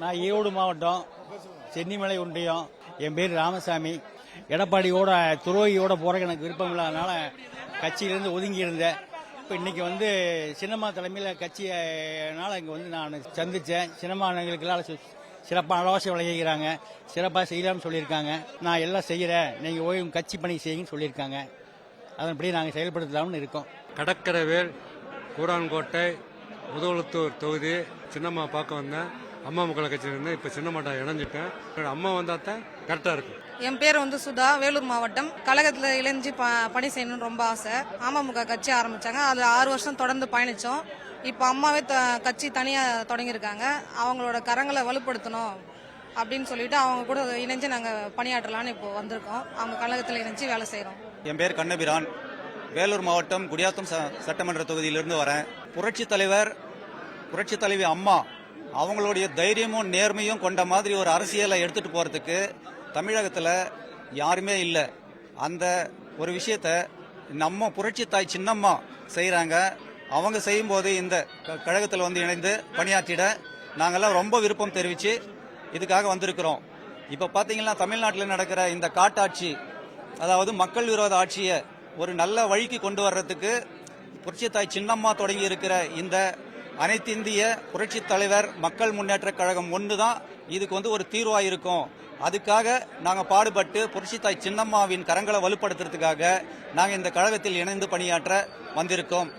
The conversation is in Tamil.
நான் ஈரோடு மாவட்டம் சென்னிமலை ஒன்றியம். என் பேர் ராமசாமி. எடப்பாடியோட துரோகியோட போறதுக்கு எனக்கு விருப்பம் இல்லாதனால கட்சியிலேருந்து ஒதுங்கி இருந்தேன். இப்போ இன்னைக்கு வந்து சின்னம்மா தலைமையில் கட்சியினால இங்கே வந்து நான் சந்தித்தேன். சின்னம்மா எங்களுக்கெல்லாம் சிறப்பான ஆலோசனை வழங்கிக்கிறாங்க. சிறப்பாக செய்யலாம்னு சொல்லியிருக்காங்க. நான் எல்லாம் செய்கிறேன், நீங்கள் ஓய்வு கட்சி பணி செய்யுங்கன்னு சொல்லியிருக்காங்க. அதன்படி நாங்கள் செயல்படுத்தலாம்னு இருக்கோம். கடற்கரைவேல், கூடான்கோட்டை, முதுகுளத்தூர் தொகுதி சின்னம்மா பார்க்க வந்தேன். அம்மா மக்கள் கட்சியில் இருந்தேன். இப்போ சின்னம்மாட்ட இணைஞ்சிட்டேன். அம்மா வந்தால் தான் கரெக்டாக இருக்கும். என் பேர் வந்து சுதா, வேலூர் மாவட்டம். கழகத்தில் இணைஞ்சு பணி செய்யணும்னு ரொம்ப ஆசை. அமமுக கட்சி ஆரம்பிச்சாங்க. அதில் 6 வருஷம் தொடர்ந்து பயணித்தோம். இப்போ அம்மாவே கட்சி தனியாக தொடங்கியிருக்காங்க. அவங்களோட கரங்களை வலுப்படுத்தணும் அப்படின்னு சொல்லிட்டு அவங்க கூட இணைஞ்சு நாங்கள் பணியாற்றலான்னு இப்போ வந்திருக்கோம். அவங்க கழகத்தில் இணைஞ்சு வேலை செய்கிறோம். என் பேர் கண்ணபிரான், வேலூர் மாவட்டம் குடியாத்தம் சட்டமன்ற தொகுதியிலிருந்து வரேன். புரட்சி தலைவர், புரட்சி தலைவி அம்மா அவங்களுடைய தைரியமும் நேர்மையும் கொண்ட மாதிரி ஒரு அரசியலை எடுத்துட்டு போறதுக்கு தமிழகத்தில் யாருமே இல்லை. அந்த ஒரு விஷயத்த நம்ம புரட்சி தாய் சின்னம்மா செய்கிறாங்க. அவங்க செய்யும்போது இந்த கழகத்தில் வந்து இணைந்து பணியாற்றிட நாங்கள்லாம் ரொம்ப விருப்பம் தெரிவித்து இதுக்காக வந்திருக்கிறோம். இப்போ பார்த்தீங்கன்னா தமிழ்நாட்டில் நடக்கிற இந்த காட்டாட்சி, அதாவது மக்கள் விரோத ஆட்சியை ஒரு நல்ல வழிக்கு கொண்டு வர்றதுக்கு புரட்சி தாய் சின்னம்மா தொடங்கி இருக்கிற இந்த அனைத்து இந்திய புரட்சி தலைவர் மக்கள் முன்னேற்ற கழகம் ஒன்று தான் இதுக்கு வந்து ஒரு தீர்வாக இருக்கும். அதுக்காக நாங்கள் பாடுபட்டு புரட்சி தாய் சின்னம்மாவின் கரங்களை வலுப்படுத்துறதுக்காக நாங்கள் இந்த கழகத்தில் இணைந்து பணியாற்ற வந்திருக்கோம்.